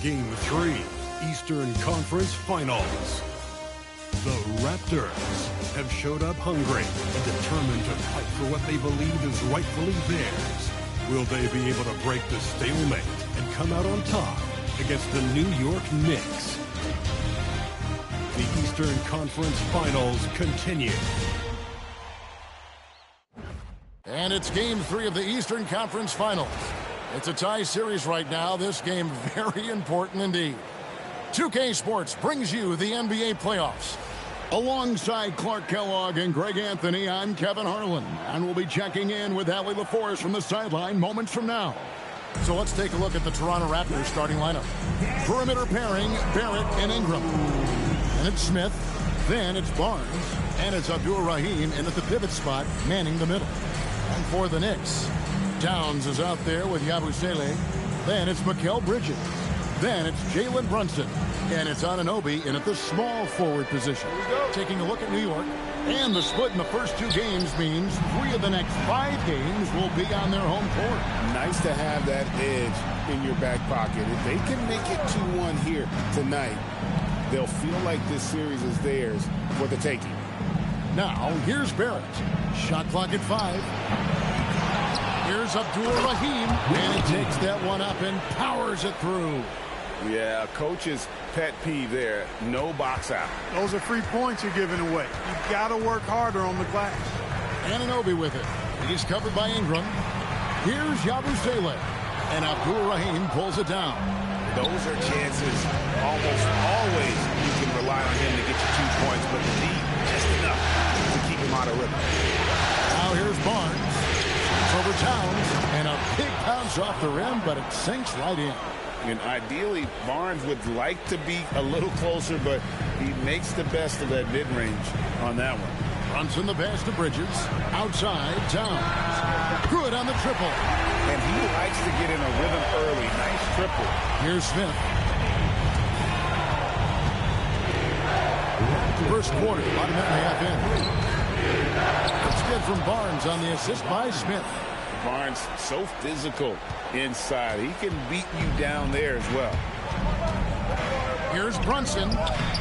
Game 3, Eastern Conference Finals. The Raptors have showed up hungry and determined to fight for what they believe is rightfully theirs. Will they be able to break the stalemate and come out on top against the New York Knicks? The Eastern Conference Finals continue. And it's Game 3 of the Eastern Conference Finals. It's a tie series right now. This game very important indeed. 2K Sports brings you the NBA playoffs. Alongside Clark Kellogg and Greg Anthony, I'm Kevin Harlan. And we'll be checking in with Allie LaForce from the sideline moments from now. So let's take a look at the Toronto Raptors starting lineup. Perimeter pairing, Barrett and Ingram. And it's Smith. Then it's Barnes. And it's Abdul-Rahim in at the pivot spot, manning the middle. And for the Knicks, Towns is out there with Yabusele. Then it's Mikal Bridges. Then it's Jalen Brunson. And it's Anunoby in at the small forward position. Taking a look at New York. And the split in the first 2 games means 3 of the next 5 games will be on their home court. Nice to have that edge in your back pocket. If they can make it 2-1 here tonight, they'll feel like this series is theirs for the taking. Now, here's Barrett. Shot clock at 5. Here's Abdul-Rahim. And he takes that one up and powers it through. Yeah, coach's pet peeve there. No box out. Those are free points you're giving away. You've got to work harder on the glass. Anunoby with it. He's covered by Ingram. Here's Yabusele. And Abdul-Rahim pulls it down. Those are chances almost always you can rely on him to get you 2 points, but the need just enough to keep him out of rhythm. Now here's Barnes. It's over Towns. And a big bounce off the rim, but it sinks right in. And ideally, Barnes would like to be a little closer, but he makes the best of that mid-range on that one. Brunson the pass to Bridges. Outside, Towns. Good on the triple. And he likes to get in a rhythm early. Nice triple. Here's Smith. First quarter, about a minute and a half in. It's good from Barnes on the assist by Smith. Barnes so physical inside. He can beat you down there as well. Here's Brunson.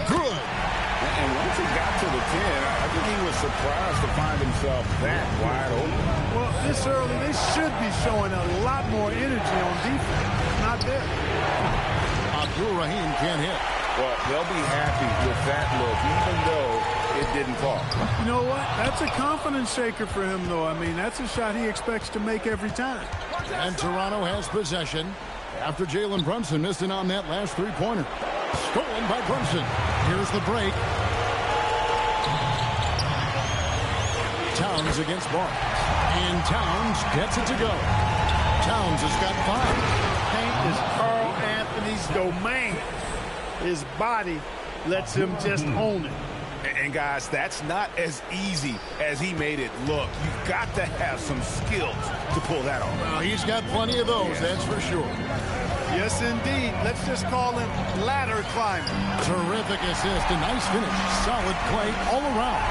Good. And once he got to the 10, I think he was surprised to find himself that wide open. Well, this early, they should be showing a lot more energy on defense. It's not there. Abdul-Rahim can't hit. Well, they'll be happy with that look, even though it didn't fall. You know what? That's a confidence shaker for him, though. I mean, that's a shot he expects to make every time. And Toronto has possession after Jalen Brunson missed it on that last 3-pointer. Stolen by Brunson. Here's the break. Towns against Barnes. And Towns gets it to go. Towns has got 5. Paint is Carl Anthony's domain. His body lets him just own it. And guys, that's not as easy as he made it look. You've got to have some skills to pull that off. Well, he's got plenty of those, that's for sure. Yes, indeed. Let's just call him ladder climbing. Terrific assist, a nice finish. Solid play all around.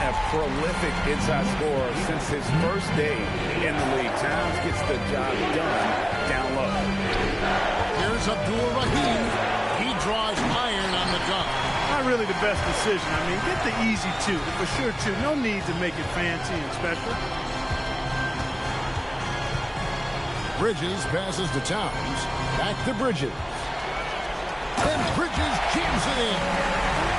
A prolific inside scorer since his first day in the league. Towns gets the job done down low. Here's Abdul-Rahim. He draws iron on the dunk. Not really the best decision. I mean, get the easy 2. For sure, 2. No need to make it fancy and special. Bridges passes to Towns. Back to Bridges. And Bridges jams it in.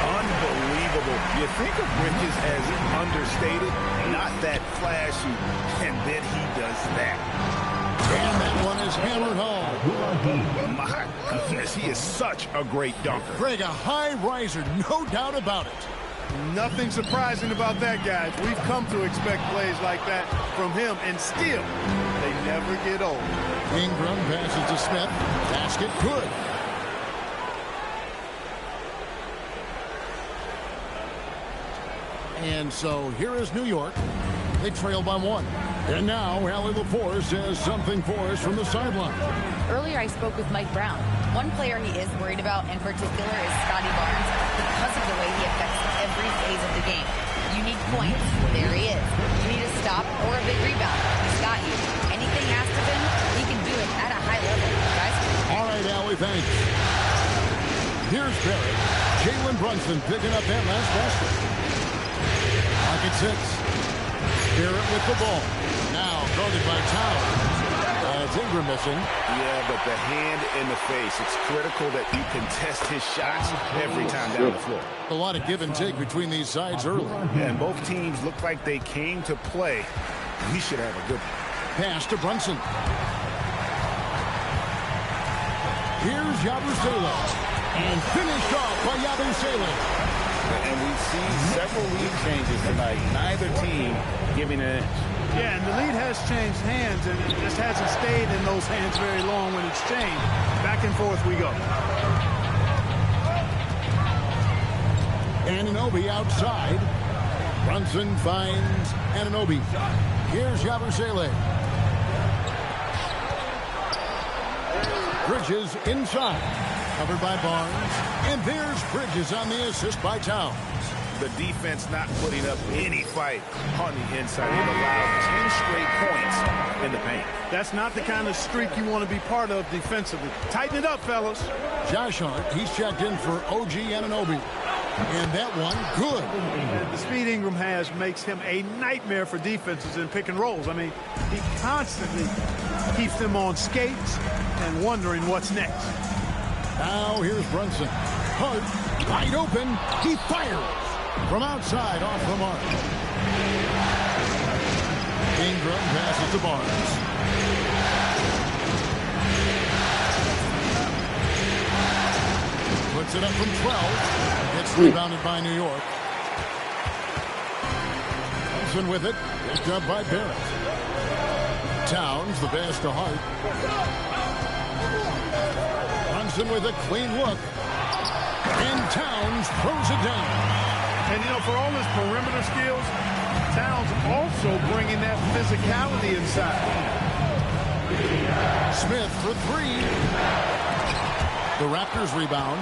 Unbelievable. You think of Bridges as understated, not that flashy, and then he does that. And that one is hammered home. My goodness, he is such a great dunker. Greg, a high riser, no doubt about it. Nothing surprising about that, guys. We've come to expect plays like that from him, and still, they never get old. Ingram passes to Smith. Basket good. And so here is New York. They trail by 1. And now Allie LaForce has something for us from the sideline. Earlier I spoke with Mike Brown. One player he is worried about in particular is Scotty Barnes because of the way he affects every phase of the game. You need points. There he is. You need a stop or a big rebound. He's got you. Anything asked of him, he can do it at a high level. Guys? All right, Allie, thanks. Brunson picking up that last basket. Pocket 6. Barrett with the ball. Now guarded by Towns. It's Ingram missing. Yeah, but the hand in the face. It's critical that you contest his shots every time down the floor. A lot of give and take between these sides early. Yeah, and both teams look like they came to play. We should have a good one. Pass to Brunson. Here's Yabusele. And finished off by Yabusele. And we've seen several lead changes tonight. Neither team giving an inch. Yeah, and the lead has changed hands, and it just hasn't stayed in those hands very long when it's changed. Back and forth we go. Anunoby outside. Brunson finds Anunoby. Here's Yabusele. Bridges inside. Covered by Barnes. And there's Bridges on the assist by Towns. The defense not putting up any fight on the inside. They've allowed 10 straight points in the paint. That's not the kind of streak you want to be part of defensively. Tighten it up, fellas. Josh Hart, he's checked in for OG Anunoby. And that one, good. And the speed Ingram has makes him a nightmare for defenses in pick and rolls. I mean, he constantly keeps them on skates and wondering what's next. Now here's Brunson. Hart, wide open. He fires. From outside, off the mark. Ingram passes to Barnes. Puts it up from 12. It's rebounded by New York. Brunson with it. Picked up by Barrett. Towns, the pass to Hart. Brunson with a clean look. And Towns throws it down. And, you know, for all his perimeter skills, Towns also bringing that physicality inside. Smith for 3. The Raptors rebound.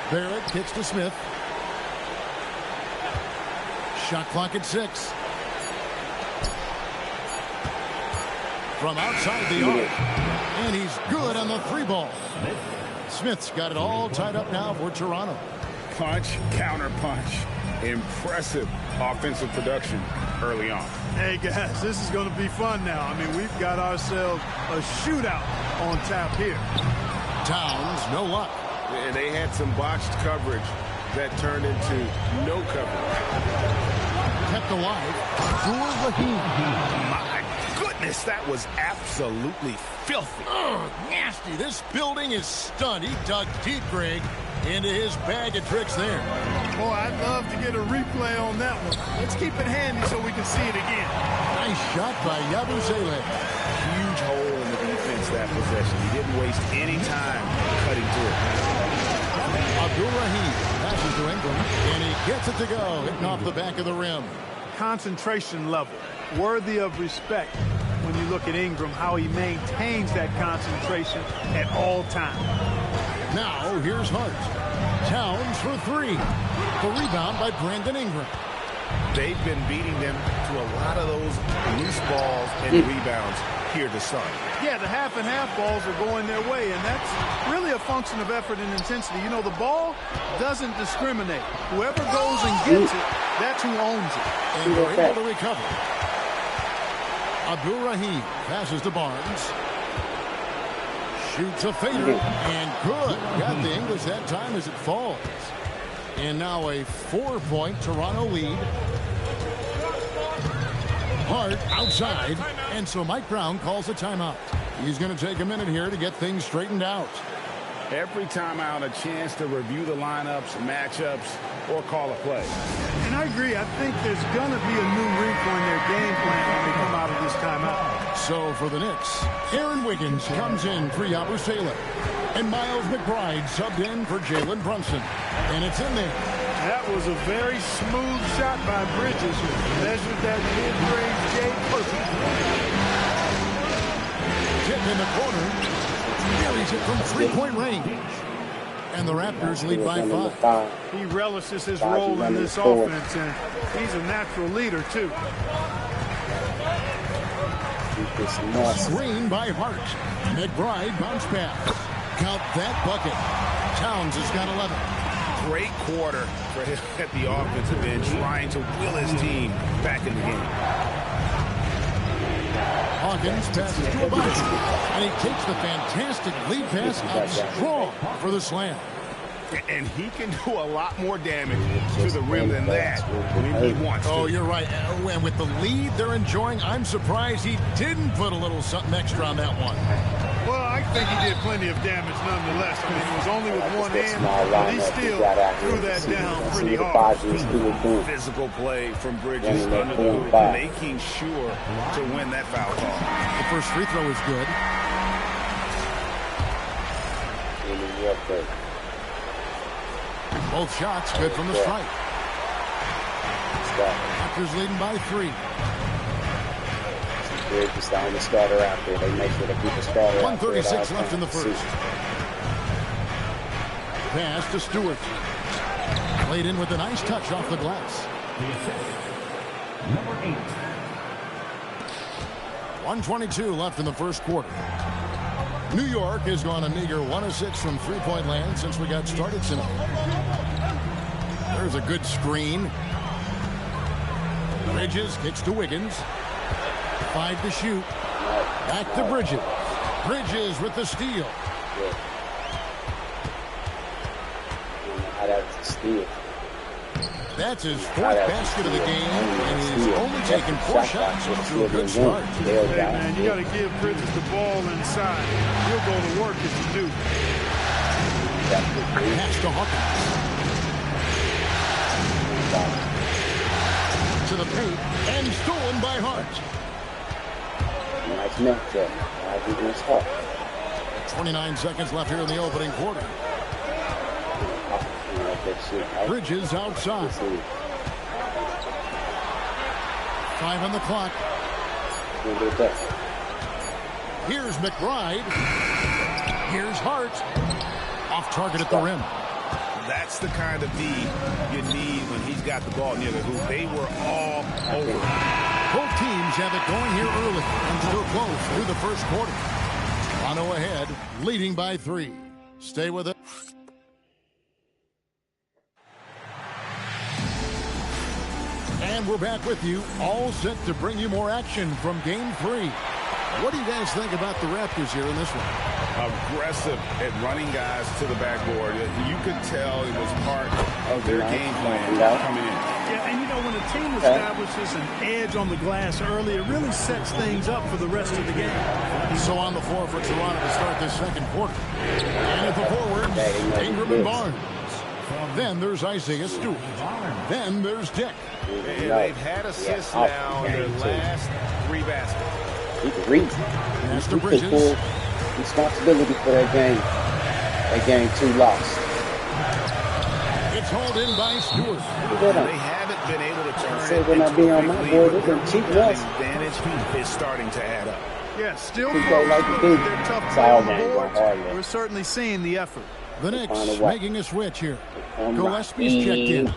Barrett kicks to Smith. Shot clock at 6. From outside the arc. And he's good on the 3 ball. Smith's got it all tied up now for Toronto. Punch, counter punch. Impressive offensive production early on. Hey, guys, this is going to be fun now. I mean, we've got ourselves a shootout on tap here. Towns, no luck. And they had some botched coverage that turned into no coverage. Kept alive. My goodness, that was absolutely filthy. Ugh, nasty. This building is stunned. He dug deep, Greg, into his bag of tricks there. Boy, I'd love to get a replay on that one. Let's keep it handy so we can see it again. Nice shot by Yabusele. Huge hole in the defense that possession. He didn't waste any time cutting through it. Abdul-Rahim passes to Ingram, and he gets it to go, hitting off the back of the rim. Concentration level, worthy of respect when you look at Ingram, how he maintains that concentration at all times. Now, here's Hart. Towns for 3. The rebound by Brandon Ingram. They've been beating them to a lot of those loose balls and rebounds here to start. Yeah, the half and half balls are going their way, and that's really a function of effort and intensity. You know, the ball doesn't discriminate. Whoever goes and gets it, that's who owns it. And they're able to recover. Abdul-Rahim passes to Barnes. Shoots a fader, and good. Got the English that time as it falls. And now a 4-point Toronto lead. Hart outside, and so Mike Brown calls a timeout. He's going to take a minute here to get things straightened out. Every timeout, a chance to review the lineups, matchups, or call a play. And I agree. I think there's going to be a new wrinkle in their game plan when they come out of this timeout. So for the Knicks, Aaron Wiggins comes in for Yabusele. And Miles McBride subbed in for Jalen Brunson. And it's in there. That was a very smooth shot by Bridges. Measured that mid-range J perfect. Tip in the corner. Buries it from 3-point range. And the Raptors lead by 5. He relishes his role in this offense, and he's a natural leader, too. Screen by Hart. McBride bounce pass. Count that bucket. Towns has got 11. Great quarter for him at the offensive end, trying to will his team back in the game. Hawkins passes to Abachi, and he takes the fantastic lead pass out strong for the slam. And he can do a lot more damage to the rim than that when he wants to. Oh, you're right. And with the lead they're enjoying, I'm surprised he didn't put a little something extra on that one. Well, I think he did plenty of damage nonetheless. I mean, it was only with one hand, but he still threw that down pretty hard. Physical play from Bridges under the hoop, making sure to win that foul call. The first free throw is good. Both shots good from the strike. Raptors leading by 3. Just down the starter after. They make sure to keep the starter. 1:36 left in the first. Pass to Stewart. Played in with a nice touch off the glass. Number 8. 1:22 left in the first quarter. New York has gone a meager 1 of 6 from three-point land since we got started tonight. There's a good screen. Bridges kicks to Wiggins. 5 to shoot. Back to Bridges. Bridges with the steal. That's his 4th basket of the game, and he's only taken 4 shots to a good start. Hey, man, you got to give Bridges the ball inside. He'll go to work if you do. Pass to Hawkins. To the paint, and stolen by Hart. Nice matchup. 29 seconds left here in the opening quarter. Bridges outside. 5 on the clock. Here's McBride. Here's Hart. Off target at the rim. That's the kind of D you need when he's got the ball near the hoop. They were all over. Both teams have it going here early and still close through the first quarter. Toronto ahead, leading by 3. Stay with it. And we're back with you, all set to bring you more action from Game 3. What do you guys think about the Raptors here in this one? Aggressive at running guys to the backboard. You could tell it was part of their game plan coming in. Yeah, and you know, when a team establishes an edge on the glass early, it really sets things up for the rest of the game. So on the floor for Toronto to start this second quarter. And at the forwards, Ingram and Barnes. Then there's Isaiah Stewart. Then there's Dick. And they've had assists now in their last 3 baskets. He can read. Mr. Bridges. Full responsibility for that game. That game 2 lost. It's hauled in by Stewart. They haven't been able to turn it when I into be a on my big board, lead. they're gonna cheat The us. advantage is starting to add up. Yeah, still Keep going like you do. they're tough It's play all on the game going boards. hard, man. We're certainly seeing the effort. The Knicks Find a way. making a switch here. Gillespie's checked in.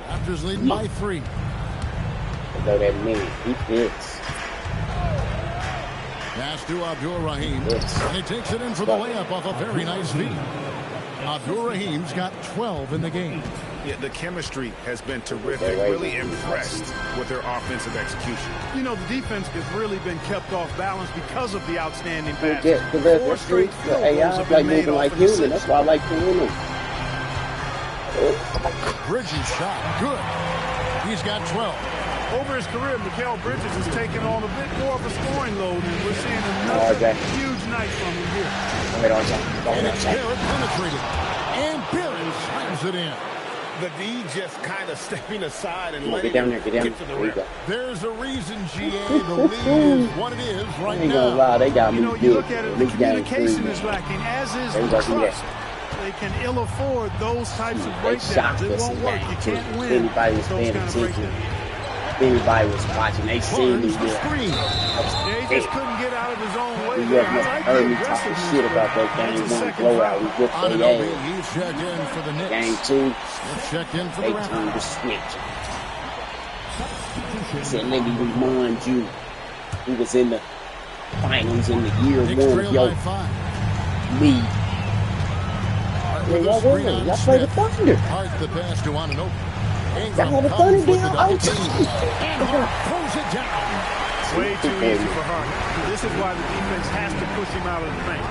Raptors leading by 3. Though that minute, he fits. Pass to Abdul-Rahim. And he takes it in for the layup off a very nice feed. Abdul-Rahim's got 12 in the game. Yeah, the chemistry has been terrific. Really impressed with their offensive execution. You know, the defense has really been kept off balance because of the outstanding passes. Yeah, because 4 straight field goals AI have like been made moving off like of human. assists. That's why I like playing him. Bridges shot. Good. He's got 12. Over his career, Mikal Bridges has taken on a bit more of a scoring load, and we're seeing another huge night from him here. And it's Barrett penetrated. And Barrett slams it in. The D just kind of stepping aside and Get letting down there, him get down get to the there. rim. There's a reason, GA, the lead is what it is I right ain't gonna now. lie, they got me You know, you good. look at it, the This game communication 3, is lacking, as is They the gonna do that. trust. They can ill afford those types of They breakdowns. shocked It us won't in work. that, You too. can't If win anybody was those paying kind of attention, breakdowns. if anybody was watching, they seen me Barnes the there. screen. Yeah, he just couldn't get out of his own way You there. guys I must like have heard the me talking aggressiveness shit there. about that That's game a 1 second blowout. foul. We whooped their Anunoby, ass. he's checked in for the Knicks. Game 2, Let's check in for they the turned Raptors. the switch. Said, let me remind you, who was in the finals in the year Knicks 1 of trail your by 5. league. Hart Yeah, with a y'all screen win. on Y'all play the Smith. Thunder. Hart the pass to Ananobi. Y'all Ingram have the comes Thunder with the down. double Out. team. And Hart throws it down. Way too easy for Hart. This is why the defense has to push him out of the paint.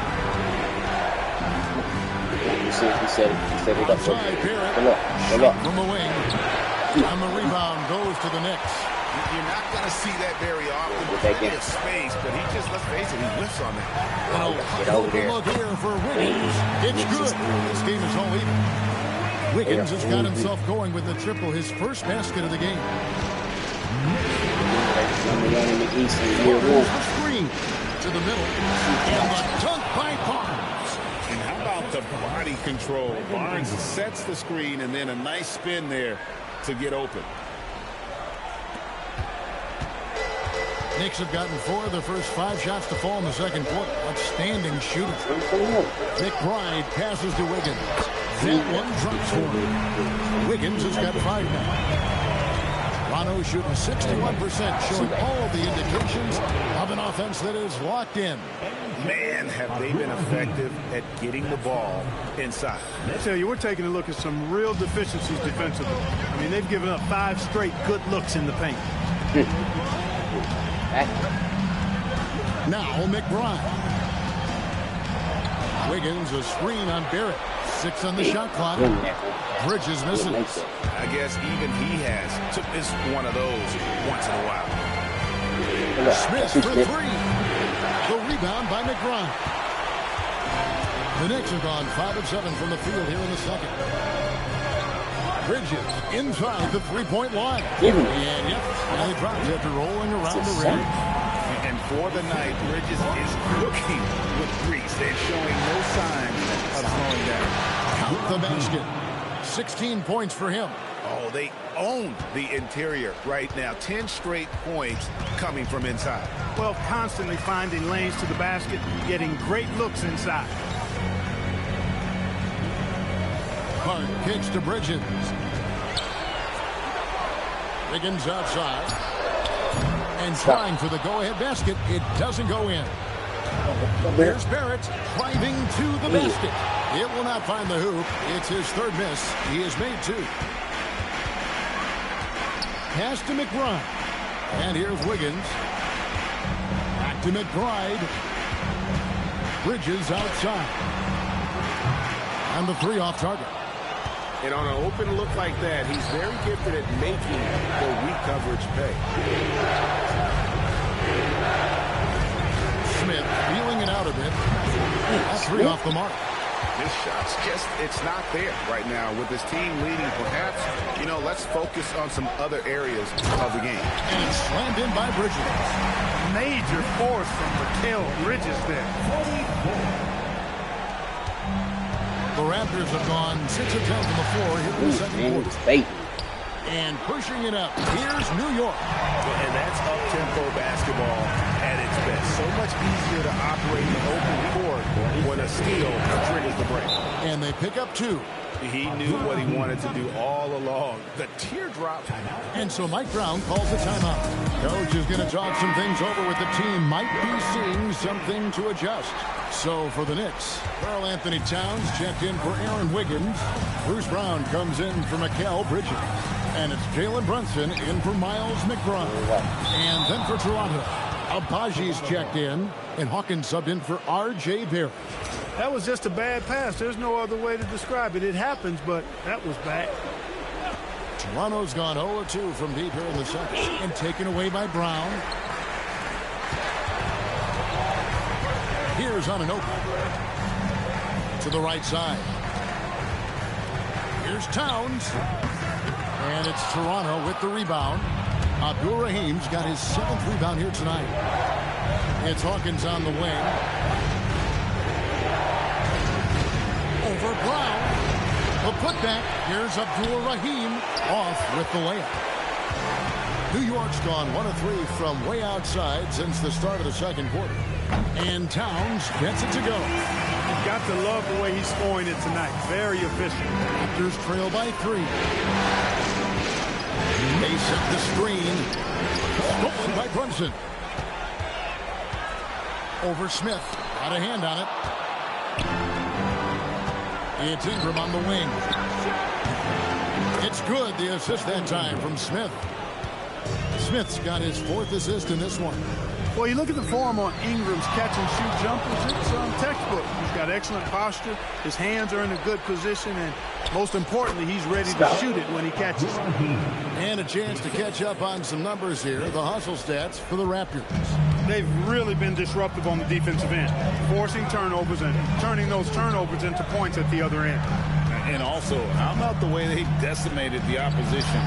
He said it up. Outside, Barrett. Good luck. From the wing. And the rebound goes to the Knicks. You're not going to see that very often. Plenty of space, but he just, let's face it, he whiffs on that. Get over there. Look here for Wiggins. It's good. This game is all even. Wiggins has got himself going with the triple, his first basket of the game. The screen to the middle. And the dunk by Barnes. And how about the body control? Barnes sets the screen and then a nice spin there to get open. Knicks have gotten 4 of their first 5 shots to fall in the second quarter. Outstanding shooting. McBride passes to Wiggins. That one drops for him. Wiggins has got 5 now. Toronto shooting 61%, showing all the indications of an offense that is locked in. Man, have they been effective at getting the ball inside. I tell you, we're taking a look at some real deficiencies defensively. I mean, they've given up 5 straight good looks in the paint. Now McBride. Wiggins a screen on Barrett. 6 on the shot clock. Bridges misses. I guess even he took this one of those once in a while. Smith for 3. The rebound by McBride. The Knicks have gone 5 of 7 from the field here in the second. Bridges inside the 3-point line. And yep, now he drops after rolling around the rim. And for the night, Bridges is cooking with grease and showing no signs of slowing down. Count the basket. 16 points for him. Oh, they own the interior right now. 10 straight points coming from inside. Well, constantly finding lanes to the basket, getting great looks inside. Hart kicks to Bridges. Wiggins outside. And trying for the go-ahead basket. It doesn't go in. Here's Barrett driving to the basket. It will not find the hoop. It's his 3rd miss. He has made 2. Pass to McBride. And here's Wiggins. Back to McBride. Bridges outside. And the 3 off target. And on an open look like that, he's very gifted at making the weak coverage pay. Smith feeling it out a bit. That's 3 off the mark. This shot's just, it's not there right now with his team leading. Perhaps, let's focus on some other areas of the game. And it's slammed in by Bridges. Major force from Mikal Bridges there. The Raptors have gone 6 of 10 from the floor here in the second quarter. And pushing it up. Here's New York. And that's up-tempo basketball at its best. So much easier to operate in the open court when a steal triggers the break. And they pick up 2. He knew what he wanted to do all along. The teardrop. And so Mike Brown calls a timeout. Coach is going to talk some things over with the team. Might be seeing something to adjust. So for the Knicks, Karl Anthony Towns checked in for Aaron Wiggins. Bruce Brown comes in for Mikal Bridges. And it's Jalen Brunson in for Miles McBride. And then for Toronto, Abaji's checked in. And Hawkins subbed in for R.J. Barrett. That was just a bad pass. There's no other way to describe it. It happens, but that was bad. Toronto's gone 0-2 from deep here in the second. And taken away by Brown. Here's Ananobi. To the right side. Here's Towns. And it's Toronto with the rebound. Abdul Rahim's got his 7th rebound here tonight. It's Hawkins on the wing. Over Brown. The putback. Here's Abdul Rahim off with the layup. New York's gone 1 of 3 from way outside since the start of the second quarter. And Towns gets it to go. You've got to love the way he's scoring it tonight. Very efficient. Raptors trail by 3. They set the screen. Stolen by Brunson. Over Smith. Got a hand on it. It's Ingram on the wing. It's good. The assist that time from Smith. Smith's got his 4th assist in this one. Well, you look at the form on Ingram's catch-and-shoot jumpers, it's textbook. He's got excellent posture. His hands are in a good position, and most importantly, he's ready to shoot it when he catches it. And a chance to catch up on some numbers here. The hustle stats for the Raptors. They've really been disruptive on the defensive end, forcing turnovers and turning those turnovers into points at the other end. And also, how about the way they decimated the opposition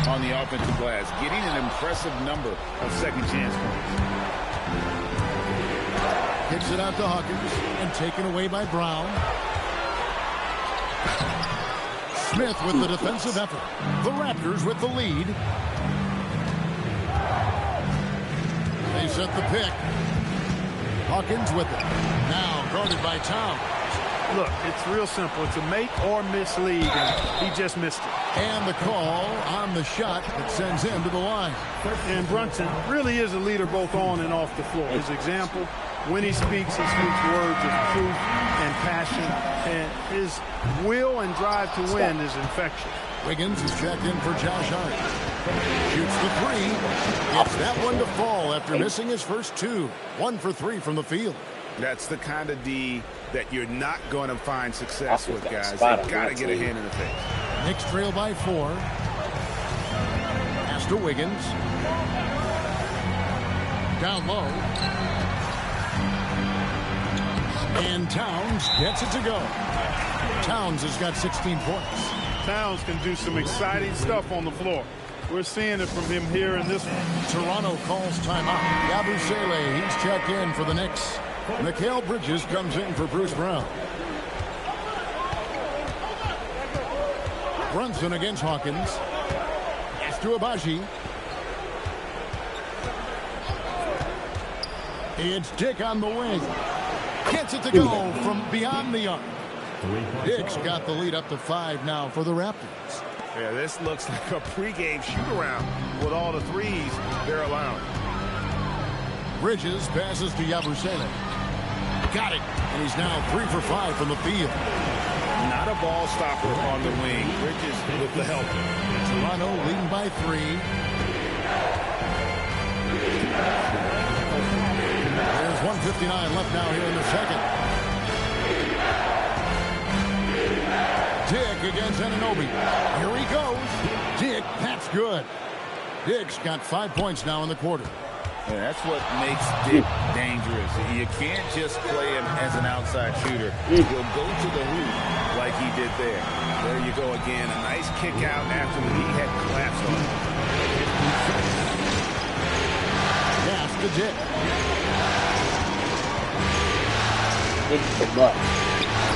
on the offensive glass, getting an impressive number of second chance points. Kicks it out to Hawkins and taken away by Brown. Smith with the defensive effort. The Raptors with the lead. They set the pick. Hawkins with it. Now guarded by Towns. Look, it's real simple. It's a make or miss league, and he just missed it. And the call on the shot that sends him to the line. And Brunson really is a leader both on and off the floor. His example, when he speaks words of truth and passion, and his will and drive to win is infectious. Wiggins is checked in for Josh Hart. Shoots the 3. Gets that one to fall after missing his first 2. 1 for 3 from the field. That's the kind of D that you're not going to find success with, guys. They've got to get a hand in the face. Knicks trail by 4. Pass to Wiggins. Down low. And Towns gets it to go. Towns has got 16 points. Towns can do some exciting stuff on the floor. We're seeing it from him here in this one. Toronto calls timeout. Yabusele, he's checked in for the Knicks. Mikal Bridges comes in for Bruce Brown. Brunson against Hawkins. Pass to Abaji. It's Dick on the wing. Gets it to go from beyond the arc. Dick's got the lead up to 5 now for the Raptors. Yeah, this looks like a pregame shoot-around with all the threes they're allowing. Bridges passes to Yabusele. Got it. And he's now 3 for 5 from the field. Not a ball stopper on the wing. Bridges with the help. Toronto leading by 3. There's 1:59 left now here in the second. Dick against Anunoby. Here he goes. Dick, that's good. Dick's got 5 points now in the quarter. Yeah, that's what makes Dick dangerous. You can't just play him as an outside shooter. He'll go to the hoop like he did there. There you go again. A nice kick out after the knee had collapsed on him. Pass to Dick.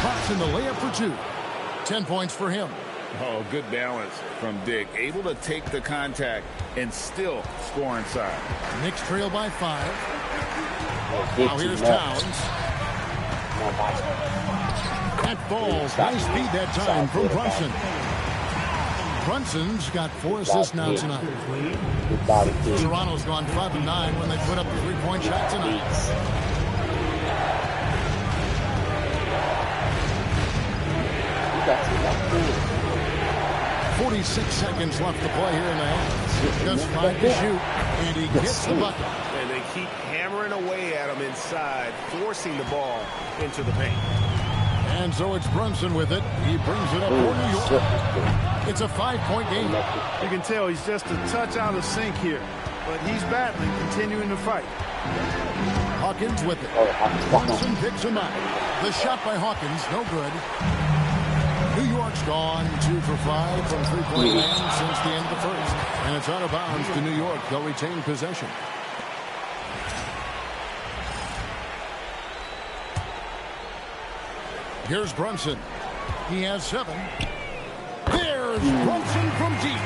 Pops in the layup for 2. 10 points for him. Oh, good balance from Dick. Able to take the contact and still score inside. Knicks trail by 5. Now here's Towns. That falls. Nice feed that time from Brunson. Brunson's got 4 assists now tonight. Toronto's gone 5 of 9 when they put up a 3-point shot tonight. 46 seconds left to play here in the half. Just 5 to shoot, and he gets the bucket. And they keep hammering away at him inside, forcing the ball into the paint. And so it's Brunson with it. He brings it up for New York. It's a 5-point game. You can tell he's just a touch out of sync here, but he's battling, continuing to fight. Hawkins with it. Brunson picks him up. The shot by Hawkins, no good. New York's gone 2 for 5 from 3-point land since the end of the first. And it's out of bounds to New York. They'll retain possession. Here's Brunson. He has 7. There's Brunson from deep.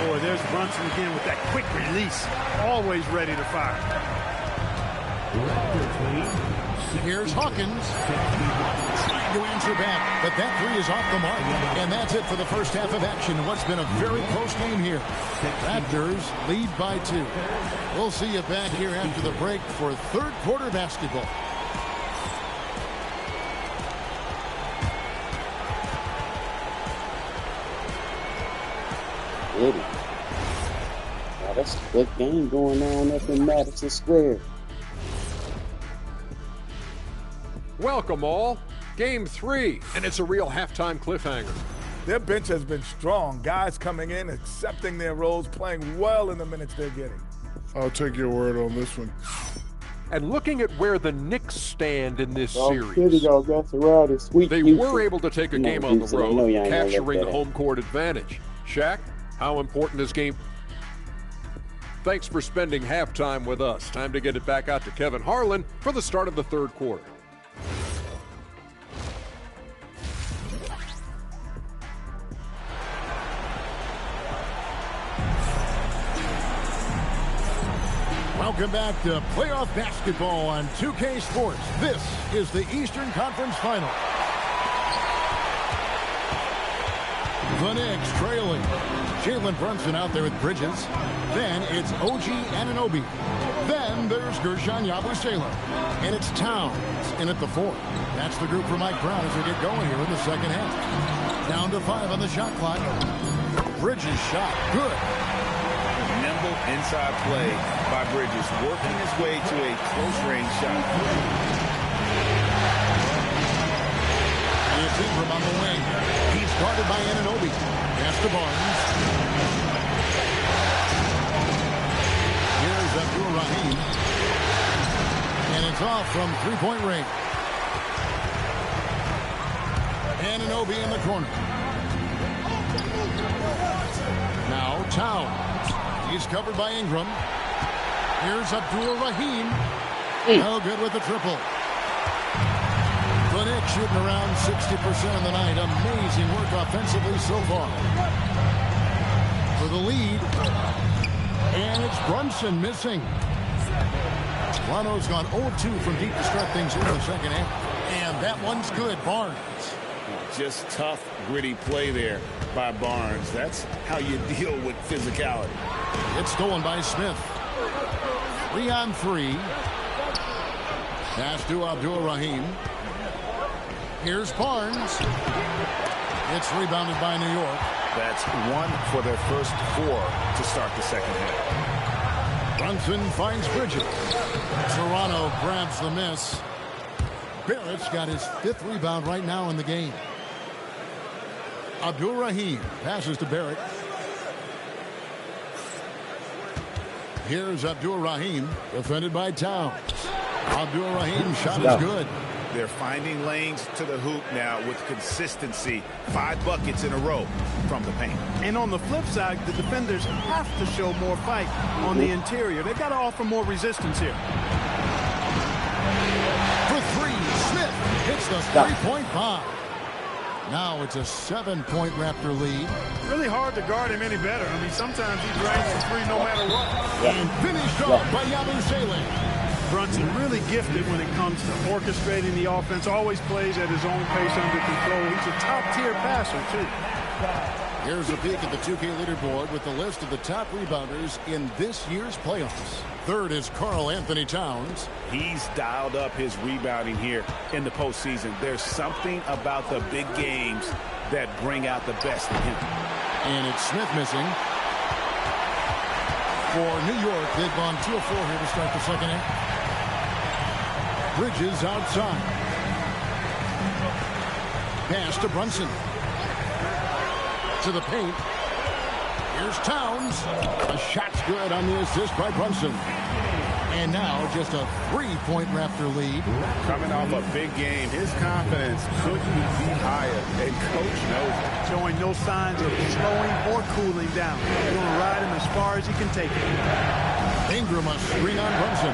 Boy, there's Brunson again with that quick release. Always ready to fire. Here's Hawkins. Trying to answer back, but that 3 is off the mark. And that's it for the first half of action. What's been a very close game here. Raptors lead by 2. We'll see you back here after the break for third quarter basketball. Did it. Wow, that's a good game going on up in Madison Square. Welcome all. Game 3, and it's a real halftime cliffhanger. Their bench has been strong. Guys coming in, accepting their roles, playing well in the minutes they're getting. I'll take your word on this one. And looking at where the Knicks stand in this series, they were able to take a game on the road, capturing the home court advantage. Shaq, how important is game? Thanks for spending halftime with us. Time to get it back out to Kevin Harlan for the start of the third quarter. Welcome back to playoff basketball on 2K Sports. This is the Eastern Conference Final. The Knicks trailing. Jalen Brunson out there with Bridges. Then it's OG Anunoby. Then there's Gershon Yabusele. And it's Towns in at the 4. That's the group for Mike Brown as we get going here in the second half. Down to 5 on the shot clock. Bridges shot. Good. Nimble inside play by Bridges, working his way to a close-range shot. And it's Ingram on the wing. He's guarded by Anunoby. Pass to Barnes. Here's Abdul-Rahim. And it's off from three-point range. Anunoby in the corner. Now Towns. He's covered by Ingram. Here's Abdul-Rahim. No good with the triple. The Knicks shooting around 60% of the night. Amazing work offensively so far. For the lead. And it's Brunson missing. Toronto's gone 0-2 from deep to start things here in the second half. And that one's good. Barnes. Just tough, gritty play there by Barnes. That's how you deal with physicality. It's stolen by Smith. 3-on-3. Pass to Abdul-Rahim. Here's Barnes. It's rebounded by New York. That's 1 for their first 4 to start the second half. Brunson finds Bridges. Toronto grabs the miss. Barrett's got his 5th rebound right now in the game. Abdul-Rahim passes to Barrett. Here's Abdul-Rahim, defended by Towns. Abdul-Rahim shot is good. They're finding lanes to the hoop now with consistency. 5 buckets in a row from the paint. And on the flip side, the defenders have to show more fight on the interior. They've got to offer more resistance here. For 3, Smith hits the three-point bomb. Now it's a 7-point Raptor lead. Really hard to guard him any better. I mean, sometimes he drains the 3 no matter what. And finished off by Yabusele. Brunson really gifted when it comes to orchestrating the offense. Always plays at his own pace under control. He's a top-tier passer, too. Here's a peek at the 2K leaderboard with the list of the top rebounders in this year's playoffs. 3rd is Karl Anthony Towns. He's dialed up his rebounding here in the postseason. There's something about the big games that bring out the best in him. And it's Smith missing. For New York, they've gone 2 of 4 here to start the second half. Bridges outside. Pass to Brunson. To the paint. Here's Towns. A shot's good on the assist by Brunson. And now just a 3-point Raptor lead. Coming off a big game, his confidence couldn't be higher. And Coach knows it. Showing no signs of slowing or cooling down. He's going to ride him as far as he can take it. Ingram a screen on Brunson.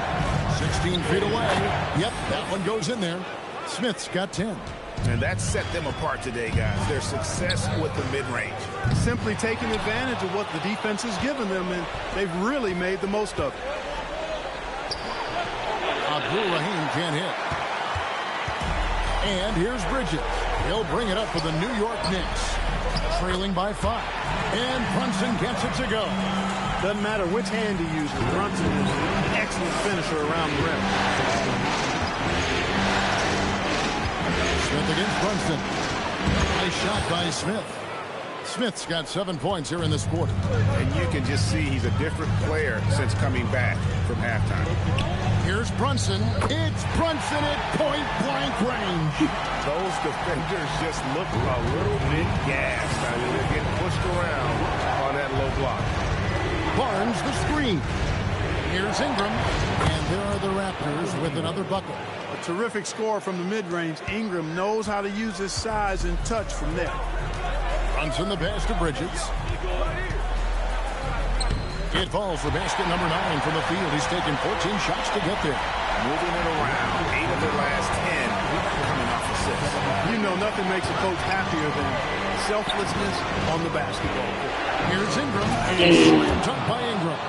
16 feet away. Yep, that one goes in there. Smith's got 10. And that set them apart today, guys. Their success with the mid-range. Simply taking advantage of what the defense has given them, and they've really made the most of it. Abdul-Rahim can't hit. And here's Bridges. He'll bring it up for the New York Knicks. Trailing by 5. And Brunson gets it to go. Doesn't matter which hand he uses. Brunson is an excellent finisher around the rim. Smith against Brunson. Nice shot by Smith. Smith's got 7 points here in this quarter. And you can just see he's a different player since coming back from halftime. Here's Brunson. It's Brunson at point-blank range. Those defenders just look a little bit gassed. I mean, they're getting pushed around on that low block. Barnes the screen. Here's Ingram. And there are the Raptors with another bucket. A terrific score from the mid-range. Ingram knows how to use his size and touch from there. Brunson the pass to Bridges. It falls for basket number 9 from the field. He's taken 14 shots to get there. Moving it around. 8 of their last 10 coming off assists. You know nothing makes a coach happier than selflessness on the basketball court. Here's Ingram. And slam dunk by Ingram.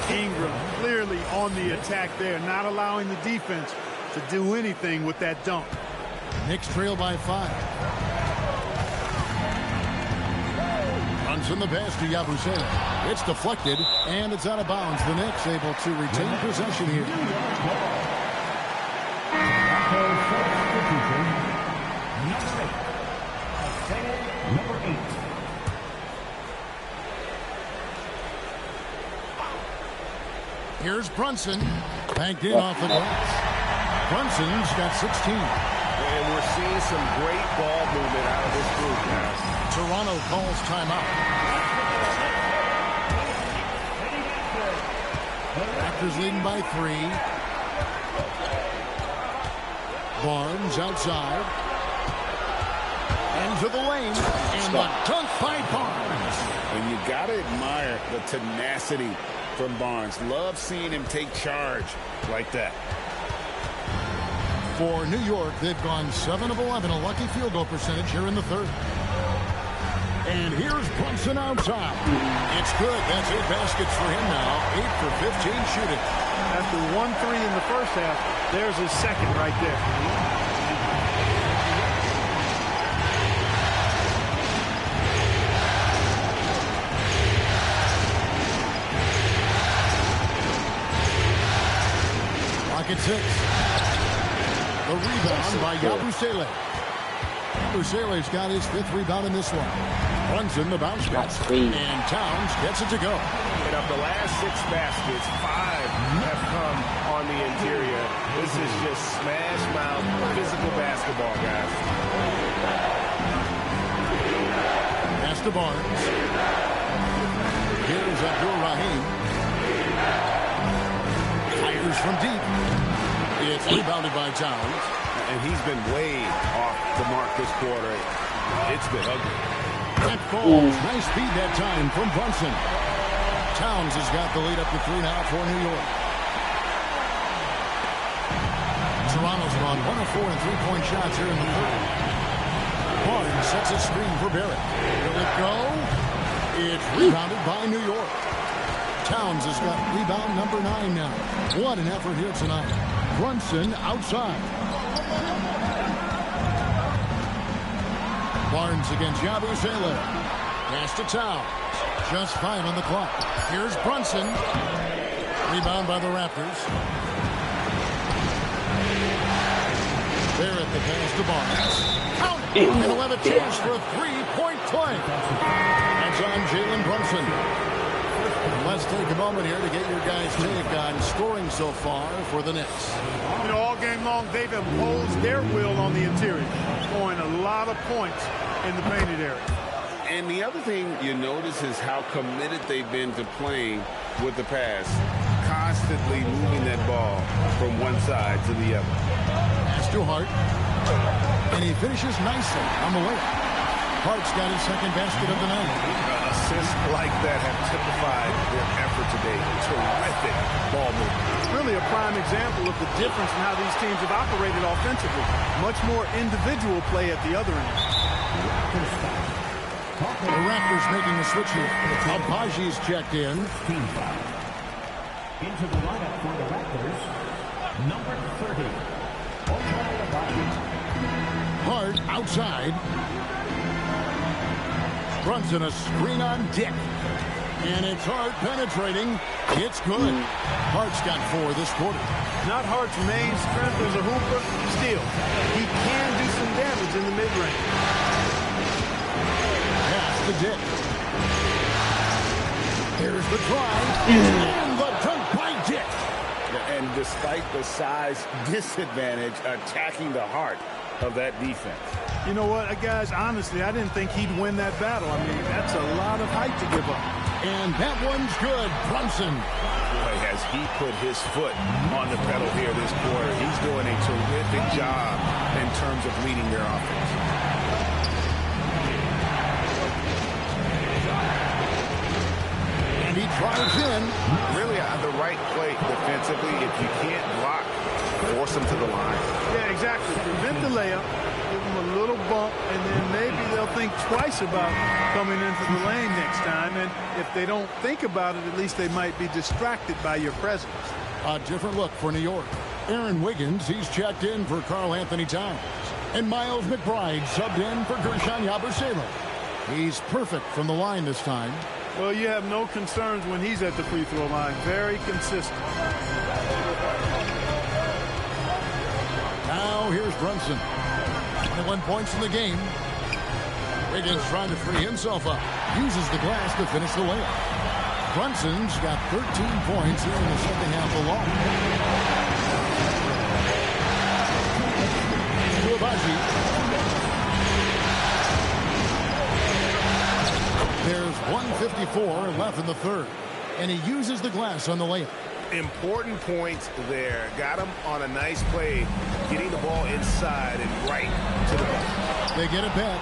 Ingram clearly on the attack there, not allowing the defense to do anything with that dunk. Knicks trail by 5. Brunson the pass to Yabusele. It's deflected, and it's out of bounds. The Knicks able to retain possession here. Number 8. Here's Brunson. Banked in off the glass. Brunson's got 16. And we're seeing some great ball movement out of this group, guys. Toronto calls timeout. Raptors leading by 3. Barnes outside. Into the lane. And the dunk by Barnes. And you got to admire the tenacity from Barnes. Love seeing him take charge like that. For New York, they've gone 7 of 11, a lucky field goal percentage here in the third. And here's Brunson outside. It's good. That's 8 baskets for him now. 8 for 15 shooting. After 1-3 in the first half, there's his second right there. Clock at 6. The rebound by Yabusele. Yabusele's got his 5th rebound in this one. Brunson the bounce pass. And Towns gets it to go. And of the last 6 baskets, 5 have come on the interior. This is just smash mouth physical basketball, guys. Pass to Barnes. Here's Abdul Rahim. Fires from deep. It's rebounded by Towns. And he's been way off the mark this quarter. It's been ugly. That falls. Nice speed that time from Brunson. Towns has got the lead up to 3 now for New York. Toronto's gone 1 of 4 and 3-point shots here in the third. Barnes sets a screen for Barrett. Will it go? It's rebounded by New York. Towns has got rebound number 9 now. What an effort here tonight. Brunson outside. Barnes against Yabusele. Pass to Towns. Just 5 on the clock. Here's Brunson. Rebound by the Raptors. Barrett the pass to Barnes. Count it! And he'll have a chance for a 3-point play. That's on Jalen Brunson. Let's take a moment here to get your guys' take on scoring so far for the Knicks. You know, all game long, they've imposed their will on the interior, scoring a lot of points in the painted area. And the other thing you notice is how committed they've been to playing with the pass, constantly moving that ball from one side to the other. Pass to Hart. And he finishes nicely on the way. Hart's got his second basket of the night. Assists like that have typified their effort today. Terrific ball movement. Really a prime example of the difference in how these teams have operated offensively. Much more individual play at the other end. The Raptors making a switch here. Abaji's checked in. Into the lineup for the Raptors, number 30. Hart outside. Brunson a screen on Dick. And it's Hart penetrating. It's good. Hart's got 4 this quarter. Not Hart's main strength as a hooper. Still, he can do some damage in the mid-range. Pass to Dick. Here's the drive. And the dunk by Dick. And despite the size disadvantage, attacking the heart of that defense. You know what, guys, honestly, I didn't think he'd win that battle. I mean, that's a lot of height to give up. And that one's good. Brunson. Boy, has he put his foot on the pedal here this quarter. He's doing a terrific job in terms of leading their offense. And he drives in. Really the right play defensively. If you can't block, force him to the line. Yeah, exactly. Prevent the layup. Give them a little bump, and then maybe they'll think twice about coming into the lane next time. And if they don't think about it, at least they might be distracted by your presence. A different look for New York. Aaron Wiggins, he's checked in for Karl Anthony Towns. And Miles McBride subbed in for Gershon Yabusele. He's perfect from the line this time. Well, you have no concerns when he's at the free throw line. Very consistent. Now here's Brunson. 21 points in the game. Wiggins trying to free himself up. Uses the glass to finish the layup. Brunson's got 13 points here in the second half alone. Abaji. There's 1:54 left in the third. And he uses the glass on the layup. Important points there. Got him on a nice play, getting the ball inside and right to the ball. They get it back.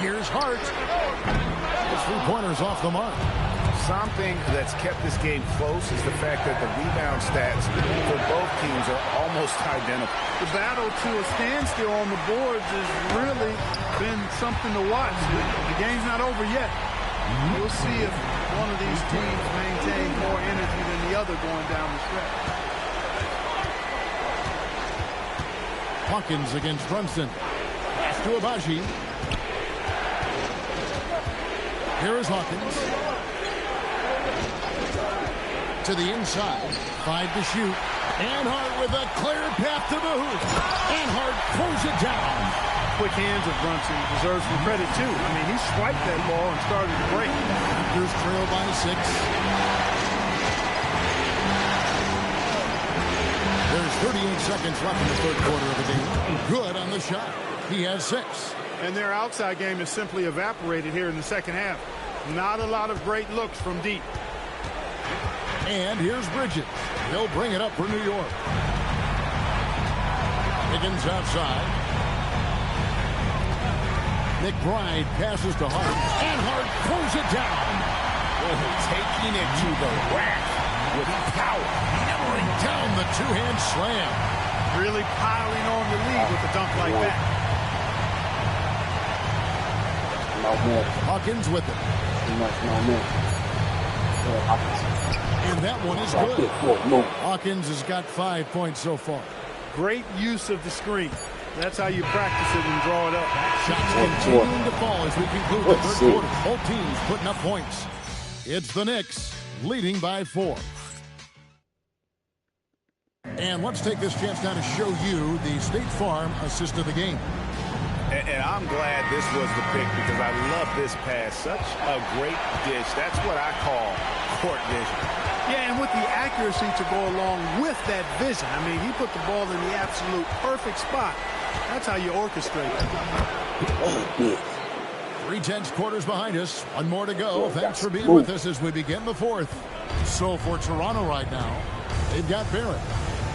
Here's Hart. His three-pointers off the mark. Something that's kept this game close is the fact that the rebound stats for both teams are almost identical. The battle to a standstill on the boards has really been something to watch. The game's not over yet. We'll see if one of these teams maintain more energy than the other going down the stretch. Hawkins against Brunson. Pass to Abaji. Here is Hawkins. To the inside. 5 to shoot. And Hart with a clear path to the hoop. And Hart throws it down. Quick hands of Brunson deserves some credit, too. I mean, he swiped that ball and started to break. Here's trail by 6. There's 38 seconds left in the third quarter of the game. Good on the shot. He has 6. And their outside game is simply evaporated here in the second half. Not a lot of great looks from deep. And here's Bridges. They'll bring it up for New York. Higgins outside. McBride passes to Hart, and Hart throws it down. Taking it to the rack with power. Hammering down the two-hand slam. Really piling on the lead with a dunk like that. Hawkins with it. And that one is good. Hawkins has got 5 points so far. Great use of the screen. That's how you practice it and draw it up. Shots continuing to fall as we conclude the third quarter. Both teams putting up points. It's the Knicks leading by 4. And let's take this chance now to show you the State Farm assist of the game. And I'm glad this was the pick because I love this pass. Such a great dish. That's what I call court vision. Yeah, and with the accuracy to go along with that vision. I mean, he put the ball in the absolute perfect spot. That's how you orchestrate it. 3/10 quarters behind us. One more to go. Thanks for being with us as we begin the fourth. So for Toronto right now, they've got Barrett.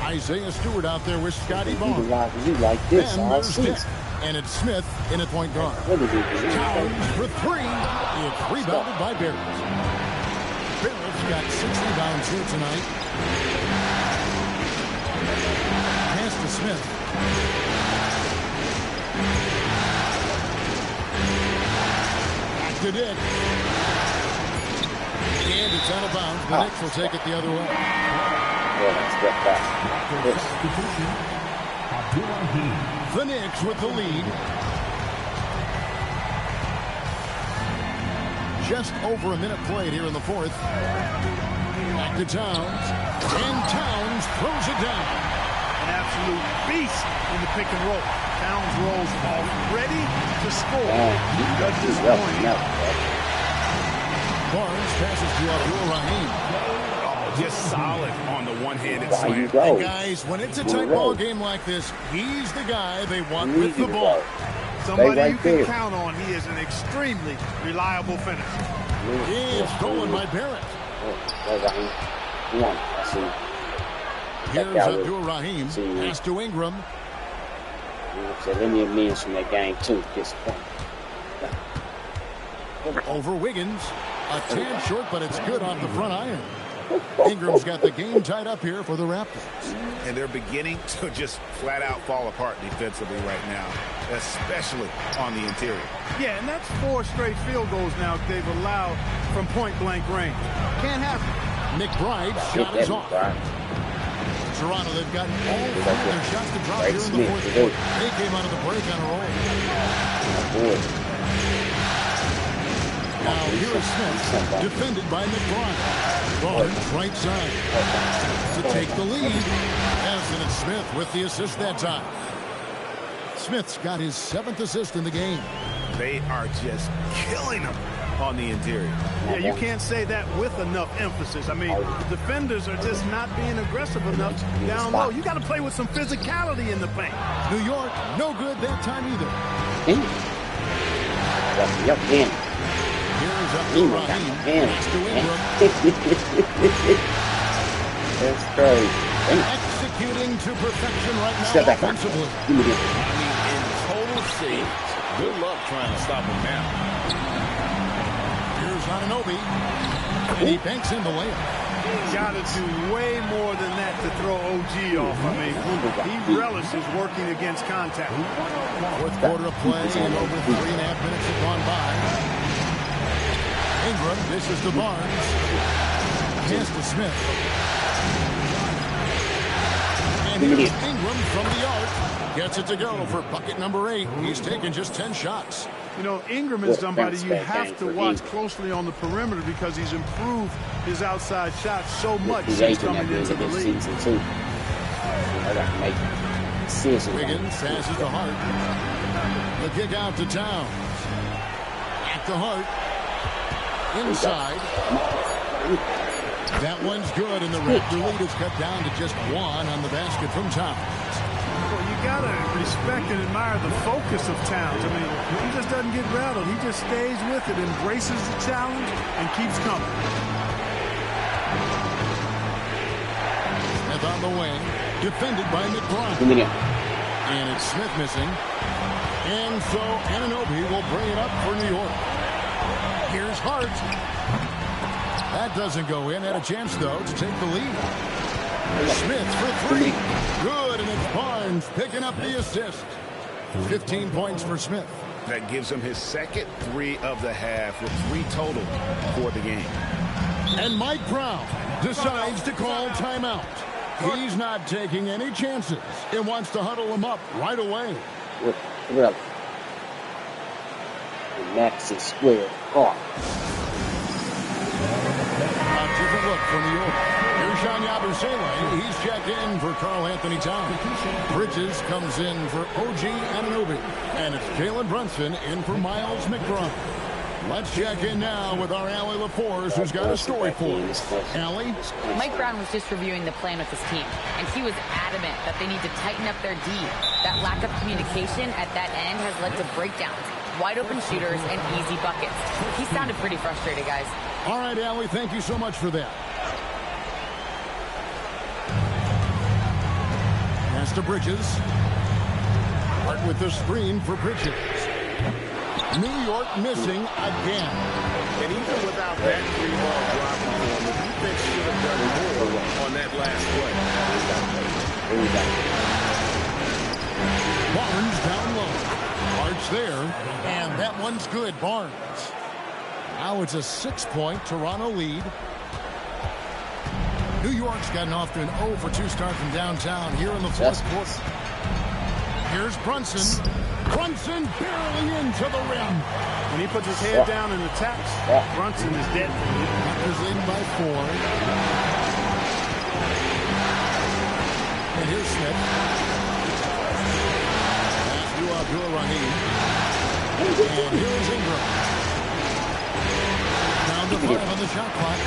Isaiah Stewart out there with Scotty Barnes. And there's Dick. And it's Smith in at point guard. Towns for 3. It's rebounded by Barrett. Barrett's got 6 rebounds here tonight. Pass to Smith. Back to Dick. And it's out of bounds. The Knicks will take it the other way. The Knicks with the lead. Just over a minute played here in the fourth. Back to Towns. And Towns throws it down. An absolute beast in the pick and roll. Towns rolls off, ready to score. Got this point. Barnes passes to Abdul-Rahim. Oh, just solid on the one-handed slam. And guys, when it's a tight ball game like this, he's the guy they want with the ball. Somebody you can count on. He is an extremely reliable finisher. It's stolen by Barrett. Here's Abdul-Rahim. Pass to Ingram. So then you means from that game too at this point. Over Wiggins. A tad short, but it's good off the front iron. Ingram's got the game tied up here for the Raptors. And they're beginning to just flat out fall apart defensively right now, especially on the interior. Yeah, and that's 4 straight field goals now they've allowed from point-blank range. Can't have it. McBride's shot is off. Toronto, they've got all 4 of their shots to drop here in the fourth quarter. They came out of the break on a roll. Now here is Smith, defended by McBride. Barnes, right side, to take the lead. As it's Smith with the assist that time. Smith's got his 7th assist in the game. They are just killing him on the interior. Yeah, you can't say that with enough emphasis. I mean, the defenders are just not being aggressive enough down low. You got to play with some physicality in the paint. New York, no good that time either. Here's Abdul-Rahim. Next to Ingram. That's crazy. Executing to perfection right now offensively. I mean, in total shape. Good luck trying to stop him now. Here's Anunoby. And he banks in the layup. He's got to do way more than that to throw OG off. I mean, he relishes working against contact. Fourth quarter of play and over 3.5 minutes have gone by. Ingram dishes to Barnes. Pass to Smith. And here's Ingram from the arc. Gets it to go for bucket number 8. He's taken just 10 shots. You know, Ingram is somebody you have to watch closely on the perimeter because he's improved his outside shots so much since coming into the league. Wiggins passes to Hart. The kick out to Towns. Back to Hart. Inside. That one's good, and the Raptor lead is cut down to just 1 on the basket from Towns. Well, you got to respect and admire the focus of Towns. I mean, he just doesn't get rattled. He just stays with it, embraces the challenge, and keeps coming. Smith on the wing, defended by McBride. And it's Smith missing. And so Anunoby will bring it up for New York. Here's Hart. That doesn't go in. Had a chance, though, to take the lead. Smith for 3. Good, and it's Barnes picking up the assist. 15 points for Smith. That gives him his second 3 of the half with 3 total for the game. And Mike Brown decides to call timeout. He's not taking any chances. He wants to huddle him up right away. Max is square off. A different look for New York. Here's Sean Yabusele. He's checked in for Karl Anthony Towns. Bridges comes in for OG Anunoby. And it's Jalen Brunson in for Miles McBride. Let's check in now with our Allie LaForce, who's got a story for us. Allie? Mike Brown was just reviewing the plan with his team, and he was adamant that they need to tighten up their D. That lack of communication at that end has led to breakdowns, wide open shooters, and easy buckets. He sounded pretty frustrated, guys. All right, Allie, thank you so much for that. Pass to Bridges. Hart with the screen for Bridges. New York missing again. And even without that 3-ball dropping for him, the defense should have done more on that last play. Barnes down low. Hart's there, and that one's good. Barnes. Now it's a 6-point Toronto lead. New York's gotten off to an 0 for 2 start from downtown here in the fourth quarter. Here's Brunson. Brunson barely into the rim. When he puts his head down and attacks, Brunson is dead. Raptors leading by 4. And here's Smith. Pass to And here's Ingram. Down to 5 on the shot clock.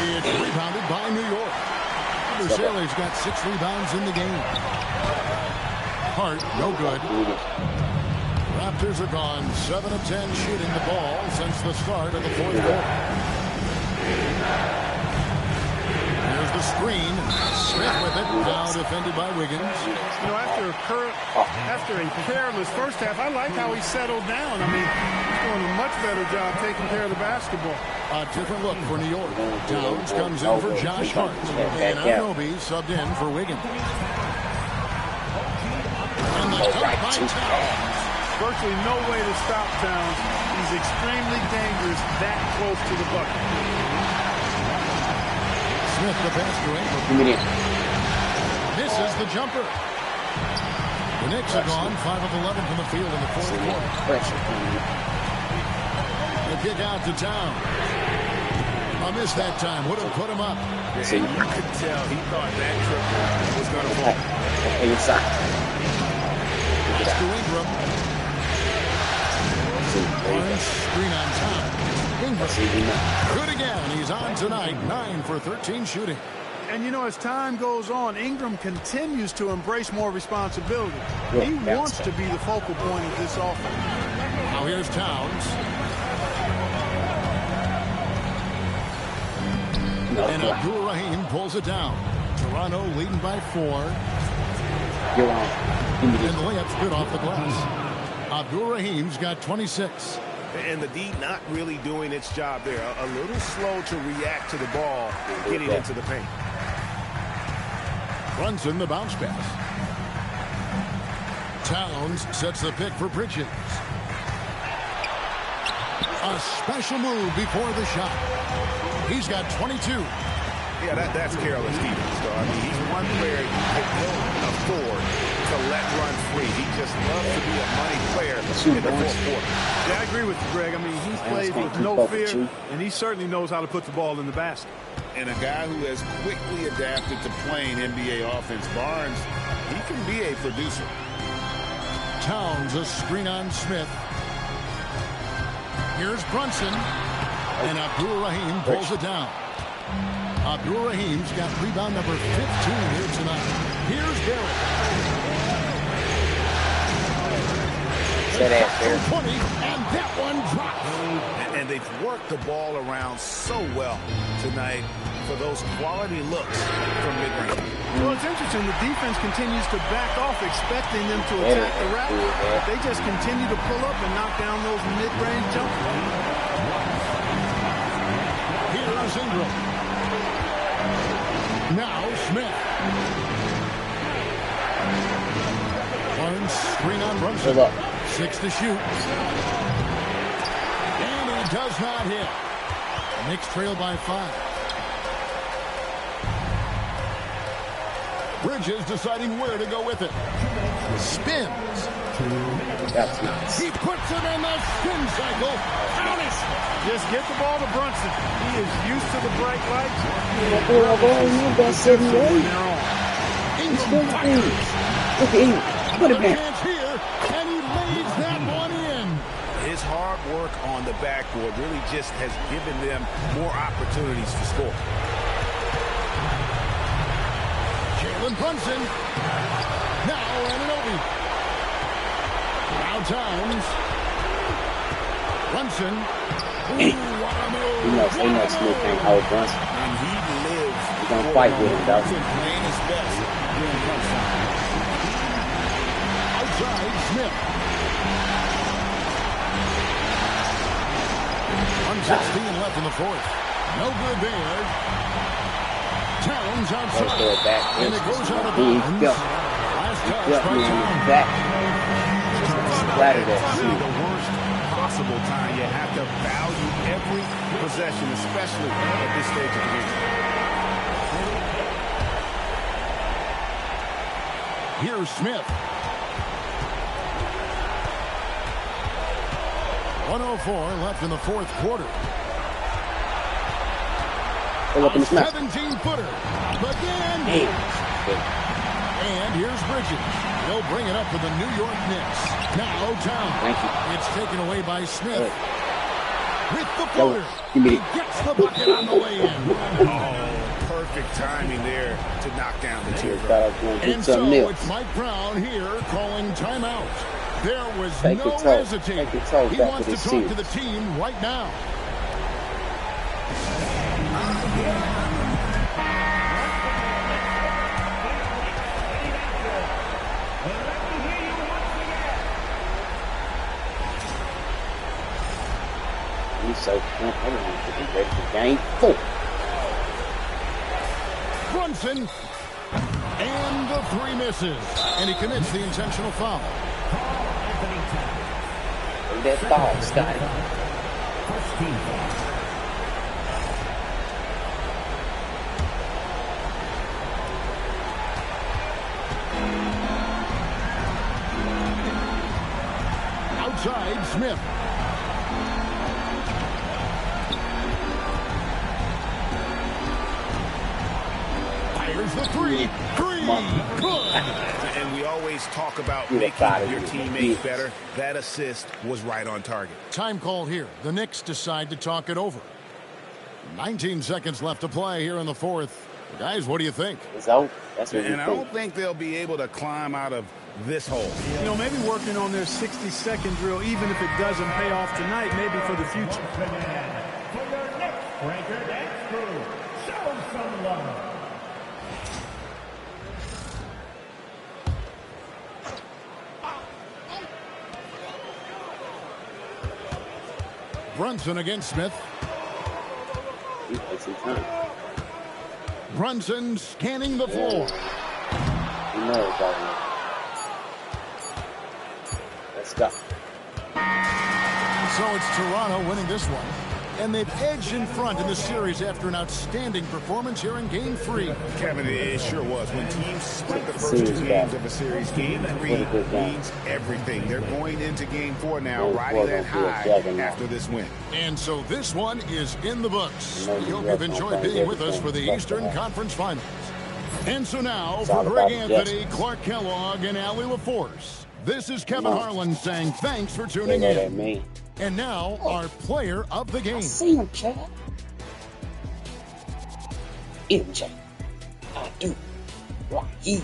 It's rebounded by New York. The Sailors got 6 rebounds in the game. Hart, no good. Raptors are gone 7 of 10 shooting the ball since the start of the fourth quarter. There's the screen. Smith with it. Now defended by Wiggins. You know, after a careless first half, I like how he settled down. I mean, he's doing a much better job taking care of the basketball. A different look for New York. Towns comes in for Josh Hart. And Anunoby subbed in for Wiggins. And the dunk by Towns. Virtually no way to stop Towns. He's extremely dangerous that close to the bucket. Smith the pass to Ingram. Misses the jumper. The Knicks are gone 5 of 11 from the field in the fourth quarter. The kick out to Towns. A miss that time. Would have put him up. Yeah, you could tell he thought that triple was going to fall. Pass to Ingram. Barnes, screen on time. Ingram. Good again. He's on tonight. 9 for 13 shooting. And, you know, as time goes on, Ingram continues to embrace more responsibility. He wants to be the focal point of this offense. Now here's Towns. And Abdul-Rahim pulls it down. Toronto leading by 4. And the layup's good off the glass. Abdul-Rahim's got 26. And the D not really doing its job there. A little slow to react to the ball getting into the paint. Brunson the bounce pass. Towns sets the pick for Bridges. A special move before the shot. He's got 22. Yeah, that's careless defense, though. I mean, he's one player you can afford to let run free. He just loves to be a money player in the fourth quarter. Yeah, I agree with you, Greg. I mean, he plays with no fear, and he certainly knows how to put the ball in the basket. And a guy who has quickly adapted to playing NBA offense, Barnes, he can be a producer. Towns a screen on Smith. Here's Brunson. And Abdul-Rahim pulls it down. Abdul-Rahim's got rebound number 15 here tonight. Here's Garrett. 20, and that one drops. And they've worked the ball around so well tonight for those quality looks from mid-range. Well, it's interesting. The defense continues to back off, expecting them to attack the Raptors. They just continue to pull up and knock down those mid-range jumpers. Here's Ingram. Now Smith. Barnes screen on Brunson. 6 to shoot. And he does not hit. Knicks trail by 5. Bridges deciding where to go with it. Spins. That's nice. He puts it in the spin cycle. Count it. Just get the ball to Brunson. He is used to the bright lights. Ingram fires. Look at Ingram. Put it back. Here, and he lays that one in. His hard work on the backboard really just has given them more opportunities to score. Jalen Brunson. Now Anunoby. Now Towns. Brunson. He knows Smith can't hold Brunson. And he lives. He's going to fight with him, though. Playing his best during crunch time. Outside Smith. 1:16 left in the fourth. No good there. Towns outside. And it goes out of bounds. Last touch by Towns. Back. Splattered that The worst possible time. You have to value every possession, especially at this stage of the game. Here's Smith. 1:04 left in the fourth quarter. Pull up in the snap. 17-footer. Again. And here's Bridges. They'll bring it up for the New York Knicks. Now Town. It's taken away by Smith. With the floater. He gets the bucket on the way in. Oh, perfect timing there to knock down the teardrop. And so it's Mike Brown here calling timeout. There was no hesitating. He wants to talk to the team right now. So I'm ready for game 4. Brunson, and the 3 misses, and he commits the intentional foul. And that ball, Scotty. Outside, Smith. Here's the 3. Good. And we always talk about making your teammate better. That assist was right on target. Time called here. The Knicks decide to talk it over. 19 seconds left to play here in the 4th. Guys, what do you think? And I don't think they'll be able to climb out of this hole. You know, maybe working on their 60-second drill, even if it doesn't pay off tonight, maybe for the future. For your next breaker, that's true. Show some love. Brunson against Smith. Brunson scanning the floor. Let's go. So it's Toronto winning this one. And they've edged in front in the series after an outstanding performance here in Game 3. Kevin, it sure was. When teams split the first 2 games of a series, Game 3 means everything. They're going into Game 4 now, riding that high after this win. And so this one is in the books. We hope you've enjoyed being with us for the Eastern Conference Finals. And so now, for Greg Anthony, Clark Kellogg, and Allie LaForce, this is Kevin Harlan saying thanks for tuning in. And now, our player of the game. I see him, Chad. MJ. I do. Right here.